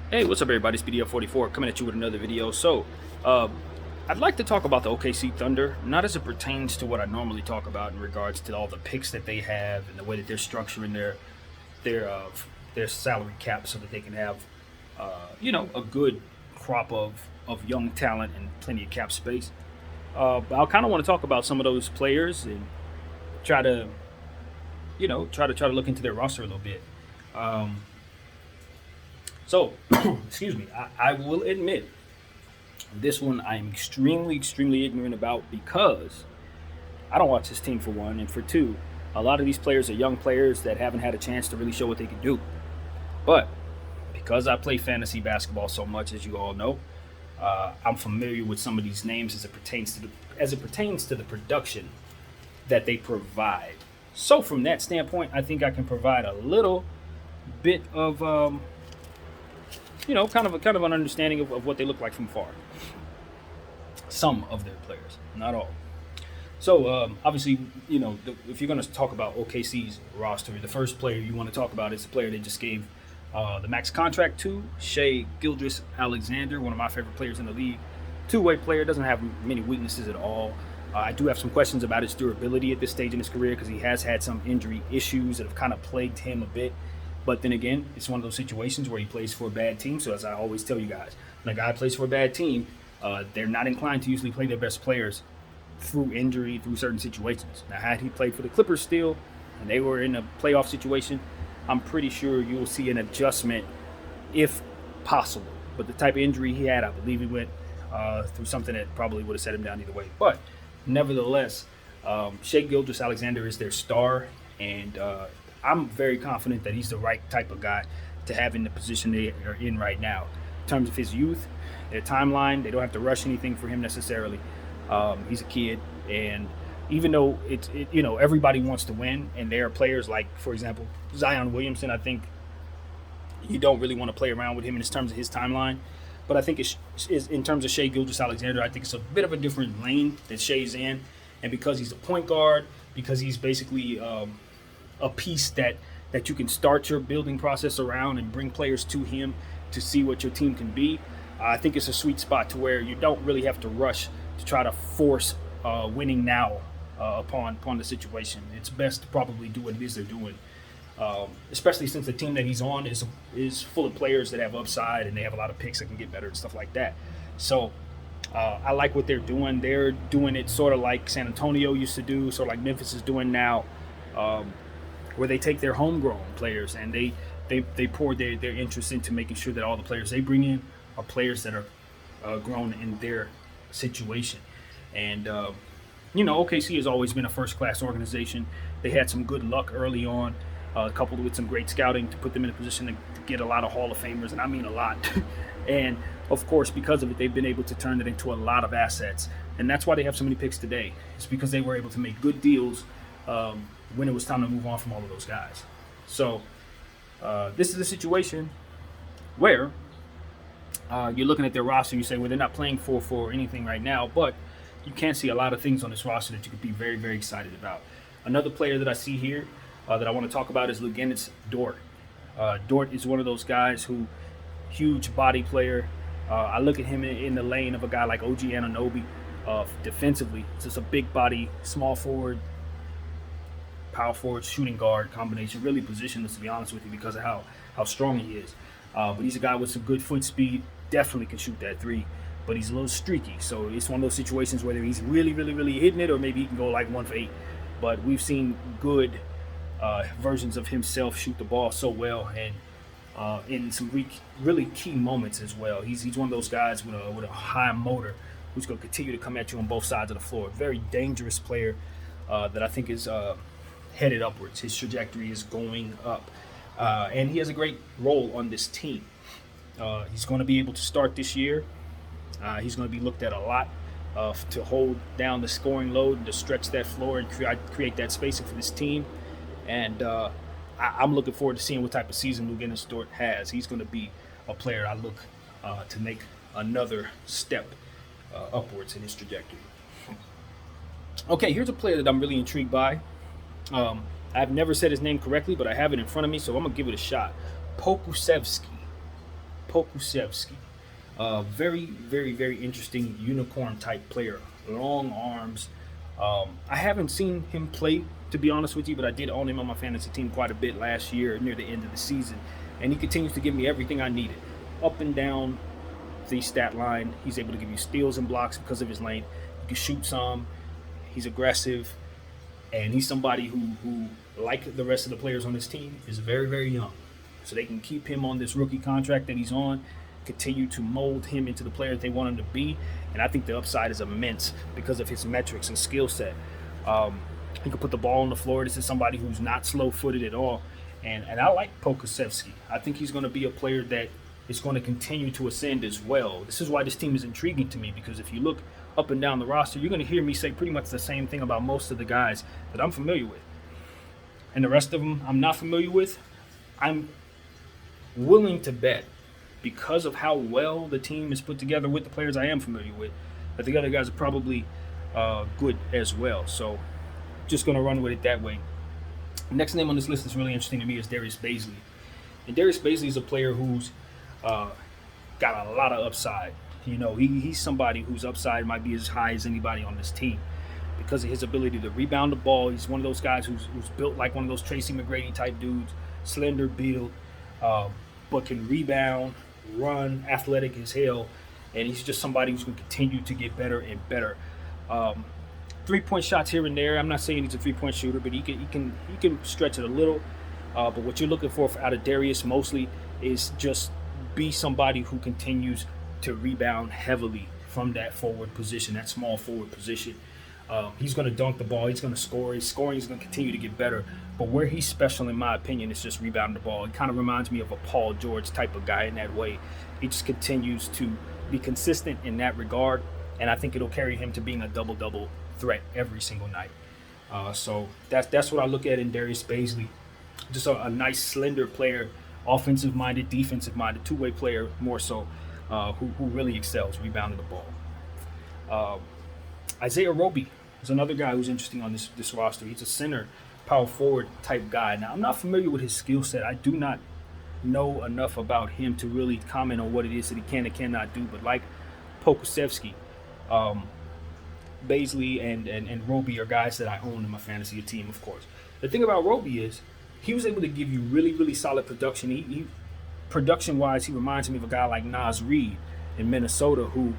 Hey, what's up, everybody? It's BDF44 coming at you with another video. Uh, I'd like to talk about the OKC Thunder, not as it pertains to what I normally talk about in regards to all the picks that they have and the way that they're structuring their uh, their salary cap so that they can have, a good crop of young talent and plenty of cap space. But I kind of want to talk about some of those players and try to, try to look into their roster a little bit. Um, so, excuse me, I will admit this one I am extremely ignorant about because I don't watch this team for one, and for two, a lot of these players are young players that haven't had a chance to really show what they can do. But because I play fantasy basketball so much, as you all know, I'm familiar with some of these names as it pertains to the production that they provide. So from that standpoint, I think I can provide a little bit of kind of an understanding of what they look like from far. Some of their players, not all. So obviously, if you're going to talk about OKC's roster, the first player you want to talk about is the player they just gave the max contract to, Shea Gilgeous-Alexander, one of my favorite players in the league. Two-way player, doesn't have many weaknesses at all. I do have some questions about his durability at this stage in his career because he has had some injury issues that have kind of plagued him a bit. But then again, it's one of those situations where he plays for a bad team. So as I always tell you guys, when a guy plays for a bad team, they're not inclined to usually play their best players through injury, through certain situations. Now, had he played for the Clippers still, and they were in a playoff situation, I'm pretty sure you'll see an adjustment if possible. But the type of injury he had, I believe he went through something that probably would have set him down either way. But nevertheless, Shea Gilgeous-Alexander is their star, and I'm very confident that he's the right type of guy to have in the position they are in right now. In terms of his youth, their timeline, they don't have to rush anything for him necessarily. He's a kid, and even though everybody wants to win, and there are players like, for example, Zion Williamson, I think you don't really want to play around with him in terms of his timeline. But I think it's in terms of Shea Gilgeous-Alexander, I think it's a bit of a different lane that Shea's in, and because he's a point guard, because he's basically a piece that you can start your building process around and bring players to him to see what your team can be. I think it's a sweet spot to where you don't really have to rush to try to force winning now upon the situation. It's best to probably do what it is they're doing, especially since the team that he's on is full of players that have upside and they have a lot of picks that can get better and stuff like that. So I like what they're doing. They're doing it sort of like San Antonio used to do, sort of like Memphis is doing now, where they take their homegrown players and they pour their interest into making sure that all the players they bring in are players that are grown in their situation. And OKC has always been a first-class organization. They had some good luck early on, coupled with some great scouting to put them in a position to get a lot of Hall of Famers, and I mean a lot. And of course, because of it, they've been able to turn it into a lot of assets, and that's why they have so many picks today. It's because they were able to make good deals when it was time to move on from all of those guys. So this is a situation where you're looking at their roster and you say, well, they're not playing for anything right now, but you can see a lot of things on this roster that you could be very excited about. Another player that I see here that I want to talk about is Luguentz Dort. Dort is one of those guys who, huge body player. I look at him in the lane of a guy like OG Anunoby defensively. It's just a big body, small forward, power forward, shooting guard combination. Really positionless, to be honest with you, because of how strong he is. But he's a guy with some good foot speed. Definitely can shoot that three, but he's a little streaky. So it's one of those situations where he's really hitting it, or maybe he can go like 1 for 8. But we've seen good versions of himself shoot the ball so well, and in some really key moments as well. He's one of those guys with a high motor who's going to continue to come at you on both sides of the floor. Very dangerous player that I think is headed upwards. His trajectory is going up. And he has a great role on this team. He's going to be able to start this year. He's going to be looked at a lot to hold down the scoring load and to stretch that floor and create that spacing for this team. And I'm looking forward to seeing what type of season Luguentz Dort has. He's going to be a player I look to make another step upwards in his trajectory. Okay, here's a player that I'm really intrigued by. I've never said his name correctly, but I have it in front of me, so I'm going to give it a shot. Pokusevski. Pokusevski. Very, very, very interesting unicorn type player. Long arms. I haven't seen him play, to be honest with you, but I did own him on my fantasy team quite a bit last year near the end of the season. And he continues to give me everything I needed. Up and down the stat line. He's able to give you steals and blocks because of his length. He can shoot some. He's aggressive. And he's somebody who, like the rest of the players on this team, is very, very young. So they can keep him on this rookie contract that he's on, continue to mold him into the player that they want him to be. And I think the upside is immense because of his metrics and skill set. He can put the ball on the floor. This is somebody who's not slow-footed at all. And I like Pokusevski. I think he's going to be a player that is going to continue to ascend as well. This is why this team is intriguing to me, because if you look up and down the roster, you're going to hear me say pretty much the same thing about most of the guys that I'm familiar with. And the rest of them I'm not familiar with. I'm willing to bet, because of how well the team is put together with the players I am familiar with, that the other guys are probably good as well. So just going to run with it that way. Next name on this list that's really interesting to me is Darius Bazley. And Darius Bazley is a player who's got a lot of upside. You know, he's somebody whose upside might be as high as anybody on this team because of his ability to rebound the ball. He's one of those guys who's built like one of those Tracy McGrady type dudes, slender build, but can rebound, run, athletic as hell, and he's just somebody who's going to continue to get better and better. 3-point shots here and there. I'm not saying he's a 3-point shooter, but he can stretch it a little. But what you're looking for out of Darius mostly is just be somebody who continues to rebound heavily from that forward position, that small forward position. He's going to dunk the ball. He's going to score. His scoring is going to continue to get better. But where he's special, in my opinion, is just rebounding the ball. It kind of reminds me of a Paul George type of guy in that way. He just continues to be consistent in that regard, and I think it'll carry him to being a double-double threat every single night. So that's what I look at in Darius Bazley. Just a nice, slender player, offensive-minded, defensive-minded, two-way player more so, who really excels rebounding the ball. Isaiah Roby is another guy who's interesting on this roster. He's a center, power forward type guy. Now, I'm not familiar with his skill set. I do not know enough about him to really comment on what it is that he can and cannot do. But like Pokusevski, Bazley and Roby are guys that I own in my fantasy team, of course. The thing about Roby is he was able to give you really, really solid production. He production-wise, he reminds me of a guy like Naz Reid in Minnesota who,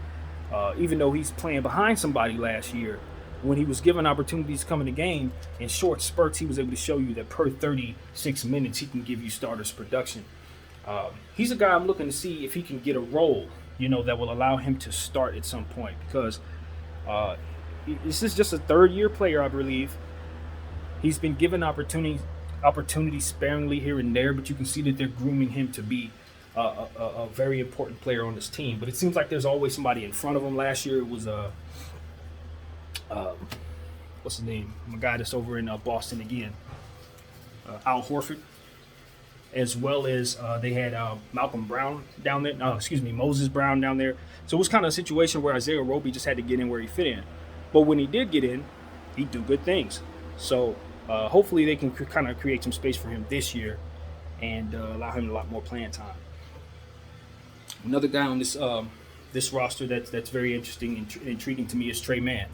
even though he's playing behind somebody last year, when he was given opportunities to come in the game, in short spurts, he was able to show you that per 36 minutes, he can give you starters production. He's a guy I'm looking to see if he can get a role, that will allow him to start at some point, because this is just a third-year player, I believe. He's been given opportunities sparingly here and there, but you can see that they're grooming him to be a very important player on this team. But it seems like there's always somebody in front of him. Last year it was what's his name? My guy that's over in Boston again, Al Horford, as well as they had Malcolm Brown down there. Moses Brown down there. So it was kind of a situation where Isaiah Roby just had to get in where he fit in. But when he did get in, he'd do good things. So hopefully they can kind of create some space for him this year and allow him a lot more playing time. Another guy on this roster that's very interesting and intriguing to me is Trey Mann,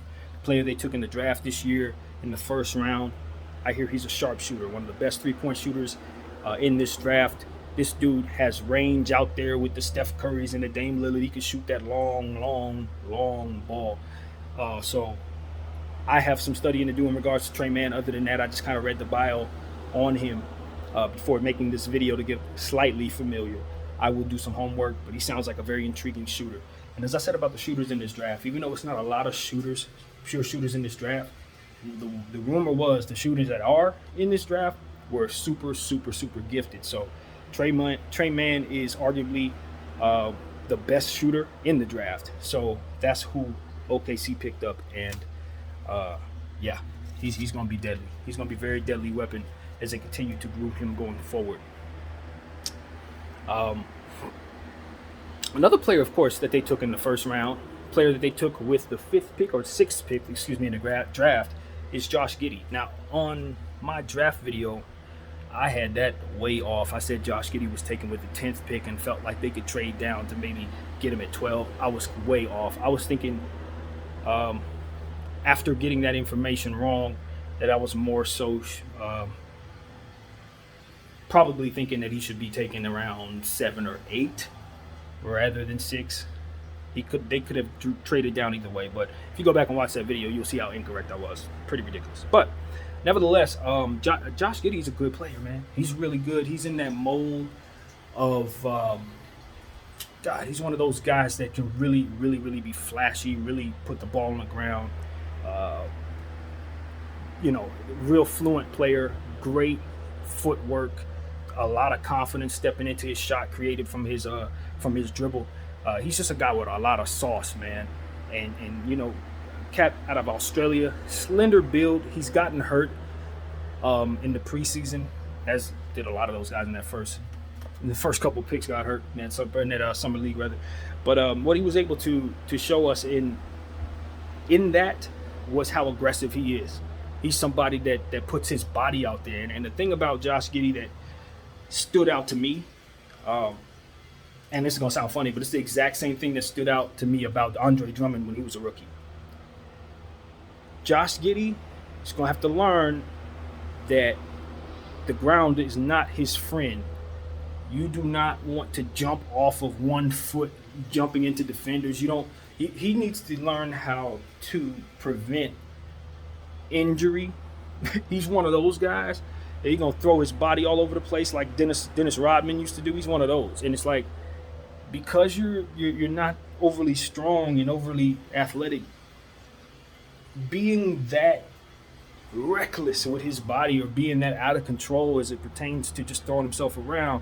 player they took in the draft this year in the first round. I hear he's a sharpshooter, one of the best 3-point shooters in this draft. This dude has range out there with the Steph Currys and the Dame Lillard. He can shoot that long ball. So I have some studying to do in regards to Trey Mann. Other than that, I just kind of read the bio on him before making this video to get slightly familiar. I will do some homework, but he sounds like a very intriguing shooter. And as I said about the shooters in this draft, even though it's not a lot of pure shooters in this draft, the rumor was the shooters that are in this draft were super gifted. So Trey Mann is arguably the best shooter in the draft. So that's who OKC picked up, and he's going to be deadly. He's going to be a very deadly weapon as they continue to group him going forward. Another player, of course, that they took in the first round, player that they took with the sixth pick in the draft, is Josh Giddey. Now, on my draft video, I had that way off. I said Josh Giddey was taken with the 10th pick and felt like they could trade down to maybe get him at 12. I was way off. I was thinking after getting that information wrong that I was more so probably thinking that he should be taken around 7 or 8 rather than 6. They could have traded down either way, but if you go back and watch that video, you'll see how incorrect I was. Pretty ridiculous. But nevertheless, Josh Giddey's a good player, man. He's really good. He's in that mold of God. He's one of those guys that can really, really, really be flashy, really put the ball on the ground. Real fluent player, great footwork, a lot of confidence stepping into his shot created from his dribble. He's just a guy with a lot of sauce, man. And cat out of Australia, slender build. He's gotten hurt in the preseason, as did a lot of those guys in the first couple picks got hurt, man. So in that summer league rather. But what he was able to show us in that was how aggressive he is. He's somebody that puts his body out there. And the thing about Josh Giddey that stood out to me, and this is going to sound funny, but it's the exact same thing that stood out to me about Andre Drummond when he was a rookie. Josh Giddey is going to have to learn that the ground is not his friend. You do not want to jump off of 1 foot, jumping into defenders. He needs to learn how to prevent injury. He's one of those guys that he's going to throw his body all over the place like Dennis Rodman used to do. He's one of those. And it's like, because you're not overly strong and overly athletic, being that reckless with his body or being that out of control as it pertains to just throwing himself around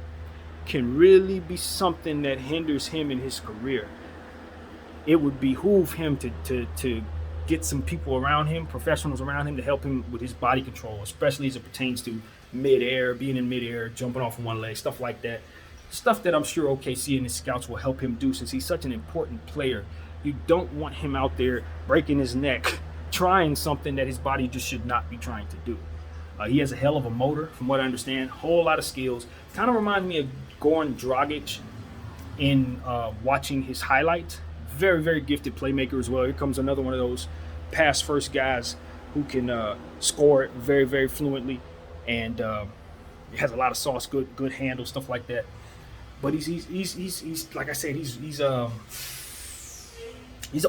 can really be something that hinders him in his career. It would behoove him to get some people around him, professionals around him, to help him with his body control, especially as it pertains to midair, being in midair, jumping off of one leg, stuff like that. Stuff that I'm sure OKC and his scouts will help him do since he's such an important player. You don't want him out there breaking his neck, trying something that his body just should not be trying to do. He has a hell of a motor, from what I understand, whole lot of skills. Kind of reminds me of Goran Dragic in watching his highlights. Very, very gifted playmaker as well. Here comes another one of those pass-first guys who can score it very, very fluently, and he has a lot of sauce, good handle, stuff like that. But he's like I said, he's an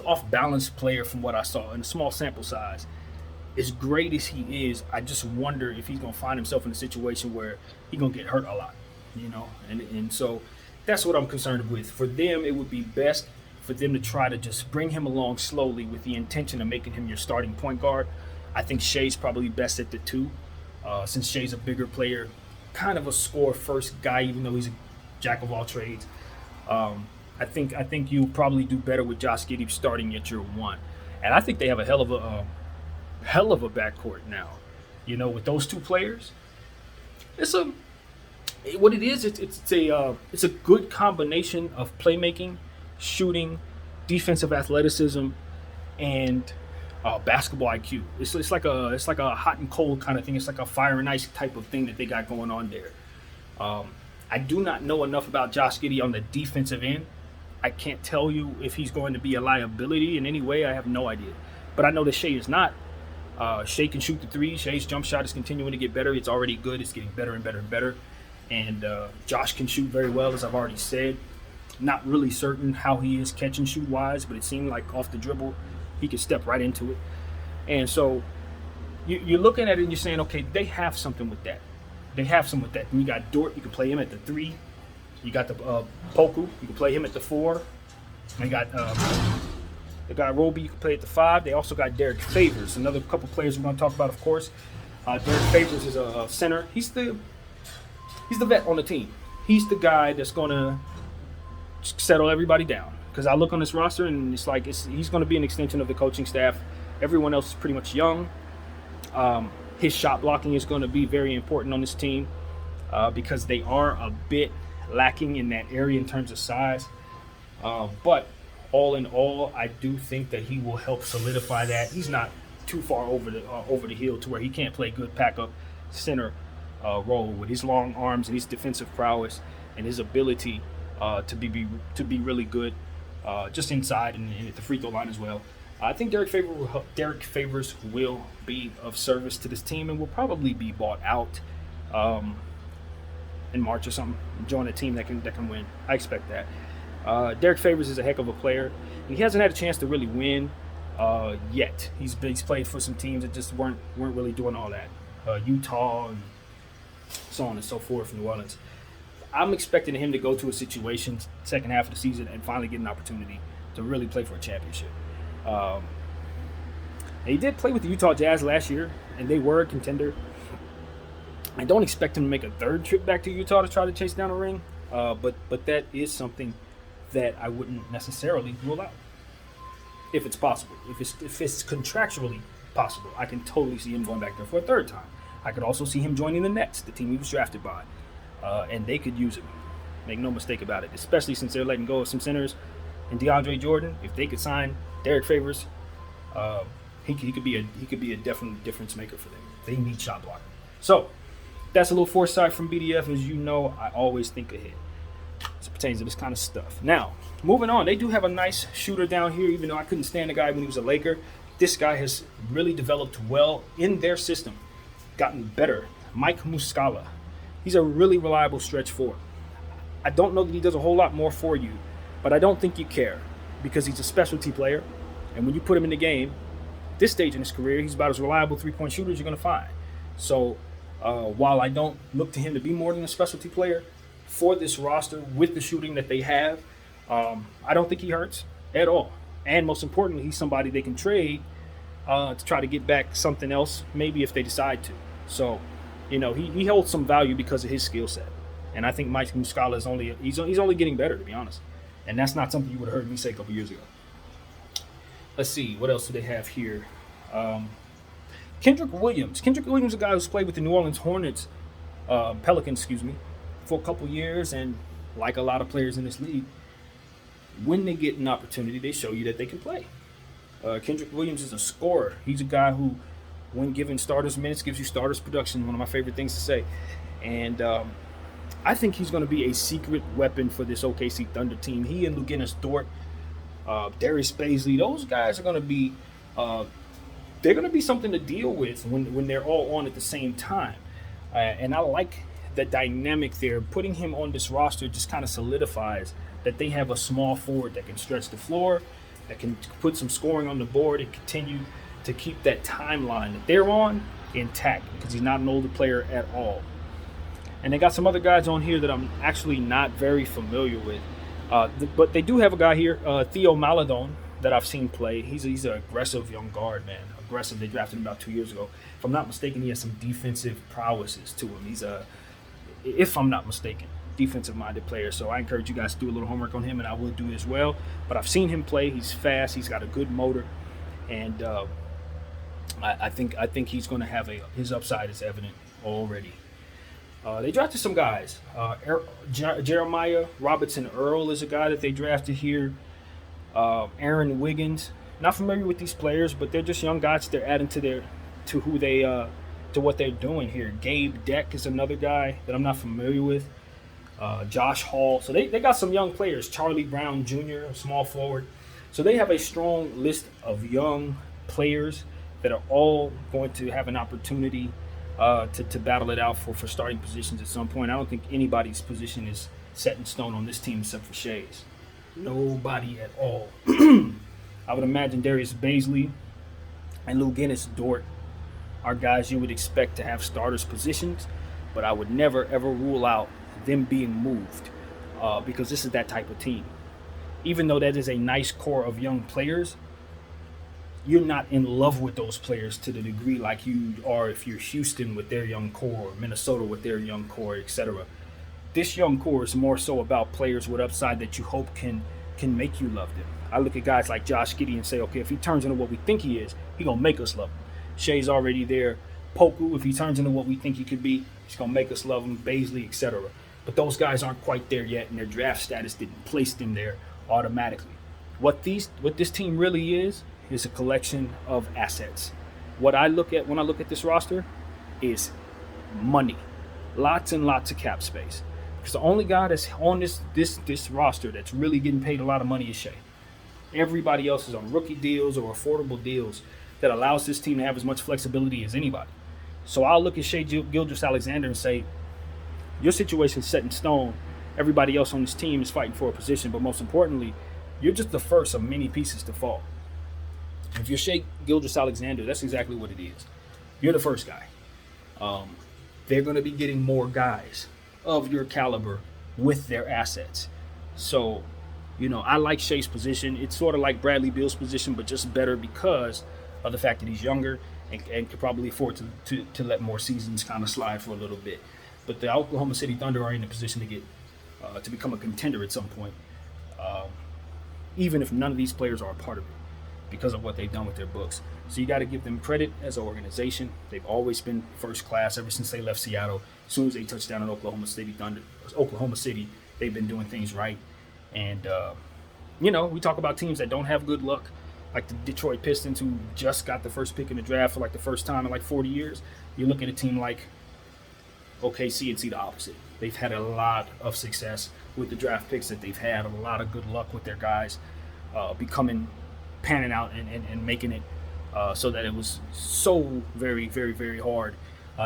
off-balance player from what I saw in a small sample size. As great as he is, I just wonder if he's going to find himself in a situation where he's going to get hurt a lot, And so that's what I'm concerned with. For them, it would be best for them to try to just bring him along slowly with the intention of making him your starting point guard. I think Shai's probably best at the 2, since Shai's a bigger player, kind of a score-first guy, even though he's a jack of all trades. I think you probably do better with Josh Giddey starting at your 1, and I think they have a hell of a backcourt now. With those 2 players, it's a good combination of playmaking, shooting, defensive athleticism, and basketball IQ. It's like a hot and cold kind of thing. It's like a fire and ice type of thing that they got going on there. I do not know enough about Josh Giddey on the defensive end. I can't tell you if he's going to be a liability in any way. I have no idea. But I know that Shai is not. Shai can shoot the 3. Shai's jump shot is continuing to get better. It's already good. It's getting better and better and better. And Josh can shoot very well, as I've already said. Not really certain how he is catch and shoot wise, but it seemed like off the dribble, he could step right into it. And so you're looking at it and you're saying, okay, they have something with that. They have some with that. And you got Dort, you can play him at the 3. You got the Poku, you can play him at the 4. And you got the guy Roby, you can play at the 5. They also got Derek Favors, another couple players we're going to talk about, of course. Derek Favors is a center. He's the vet on the team. He's the guy that's going to settle everybody down. Because I look on this roster and it's like he's going to be an extension of the coaching staff. Everyone else is pretty much young. His shot blocking is going to be very important on this team because they are a bit lacking in that area in terms of size. But all in all, I do think that he will help solidify that. He's not too far over the hill to where he can't play good backup center role with his long arms and his defensive prowess and his ability to be really good just inside and at the free throw line as well. I think Derek Favors will be of service to this team and will probably be bought out in March or something. Join a team that can win. I expect that. Derek Favors is a heck of a player. And he hasn't had a chance to really win yet. He's played for some teams that just weren't really doing all that. Utah and so on and so forth, New Orleans. I'm expecting him to go to a situation second half of the season and finally get an opportunity to really play for a championship. He did play with the Utah Jazz last year, and they were a contender. I don't expect him to make a third trip back to Utah to try to chase down a ring, but that is something that I wouldn't necessarily rule out if it's possible. If it's contractually possible, I can totally see him going back there for a third time. I could also see him joining the Nets, the team he was drafted by, and they could use him. Make no mistake about it, especially since they're letting go of some centers. And DeAndre Jordan, if they could sign Derek Favors, he could be a definite difference maker for them. They need shot blocking. So that's a little foresight from BDF. As you know, I always think ahead as it pertains to this kind of stuff. Now, moving on, they do have a nice shooter down here. Even though I couldn't stand the guy when he was a Laker, this guy has really developed well in their system, gotten better. Mike Muscala. He's a really reliable stretch forward. I don't know that he does a whole lot more for you, but I don't think you care because he's a specialty player. And when you put him in the game, this stage in his career, he's about as reliable three-point shooter as you're going to find. So while I don't look to him to be more than a specialty player for this roster with the shooting that they have, I don't think he hurts at all. And most importantly, he's somebody they can trade to try to get back something else, maybe if they decide to. So, he holds some value because of his skill set. And I think Mike Muscala is only getting better, to be honest. And that's not something you would have heard me say a couple years ago. Let's see, what else do they have here? Kendrick Williams. Kendrick Williams is a guy who's played with the New Orleans Pelicans, for a couple years. And like a lot of players in this league, when they get an opportunity, they show you that they can play. Kendrick Williams is a scorer. He's a guy who, when given starters minutes, gives you starters production, one of my favorite things to say. And I think he's going to be a secret weapon for this OKC Thunder team. He and Luguenis Dort, Darius Baisley, those guys are going to be they're going to be something to deal with when they're all on at the same time. And I like the dynamic there. Putting him on this roster just kind of solidifies that they have a small forward that can stretch the floor, that can put some scoring on the board and continue to keep that timeline that they're on intact because he's not an older player at all. And they got some other guys on here that I'm actually not very familiar with. But they do have a guy here, Theo Maledon, that I've seen play. He's an aggressive young guard, man. Aggressive. They drafted him about 2 years ago. If I'm not mistaken, he has some defensive prowesses to him. He's if I'm not mistaken, defensive-minded player. So I encourage you guys to do a little homework on him, and I will do as well. But I've seen him play. He's fast. He's got a good motor. And I think he's going to have his upside is evident already. They drafted some guys. Jeremiah Robertson Earl is a guy that they drafted here. Aaron Wiggins. Not familiar with these players, but they're just young guys. They're adding to what they're doing here. Gabe Deck is another guy that I'm not familiar with. Josh Hall. So they got some young players. Charlie Brown Jr., a small forward. So they have a strong list of young players that are all going to have an opportunity to battle it out for starting positions at some point. I don't think anybody's position is set in stone on this team except for Shay's. Nobody at all. I would imagine Darius Baisley and Luguenis Dort are guys you would expect to have starters positions, but I would never, ever rule out them being moved because this is that type of team. Even though that is a nice core of young players, you're not in love with those players to the degree like you are if you're Houston with their young core, or Minnesota with their young core, etc. This young core is more so about players with upside that you hope can make you love them. I look at guys like Josh Giddey and say, okay, if he turns into what we think he is, he's going to make us love him. Shay's already there. Poku, if he turns into what we think he could be, he's going to make us love him. Baisley, etc. But those guys aren't quite there yet, and their draft status didn't place them there automatically. What this team really is a collection of assets. What I look at when I look at this roster is money. lots and lots of cap space. Because the only guy that's on this roster that's really getting paid a lot of money is Shea. Everybody else is on rookie deals or affordable deals that allows this team to have as much flexibility as anybody. So I'll look at Shea Gilgeous-Alexander and say, your situation's set in stone. Everybody else on this team is fighting for a position, but most importantly, you're just the first of many pieces to fall. If you're Shea Gilgeous-Alexander, that's exactly what it is. You're the first guy. They're going to be getting more guys of your caliber with their assets. So, I like Shea's position. It's sort of like Bradley Beal's position, but just better because of the fact that he's younger and could probably afford to let more seasons kind of slide for a little bit. But the Oklahoma City Thunder are in a position to get to become a contender at some point, even if none of these players are a part of it, because of what they've done with their books. So you got to give them credit as an organization. They've always been first class ever since they left Seattle. As soon as they touched down in Oklahoma City, they've been doing things right. And, we talk about teams that don't have good luck, like the Detroit Pistons, who just got the first pick in the draft for like the first time in like 40 years. You look at a team like OKC and see the opposite. They've had a lot of success with the draft picks that they've had, a lot of good luck with their guys panning out and making it so that it was so very, very, very hard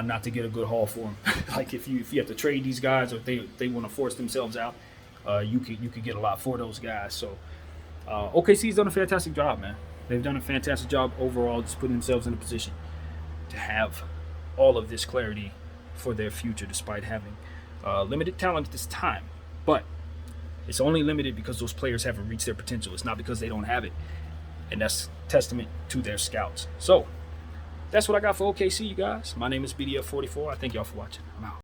not to get a good haul for them. Like if you have to trade these guys or if they want to force themselves out, you could get a lot for those guys. So OKC's done a fantastic job, man. They've done a fantastic job overall, just putting themselves in a position to have all of this clarity for their future, despite having limited talent at this time. But it's only limited because those players haven't reached their potential. It's not because they don't have it. And that's testament to their scouts. So that's what I got for OKC, you guys. My name is BDF44. I thank y'all for watching. I'm out.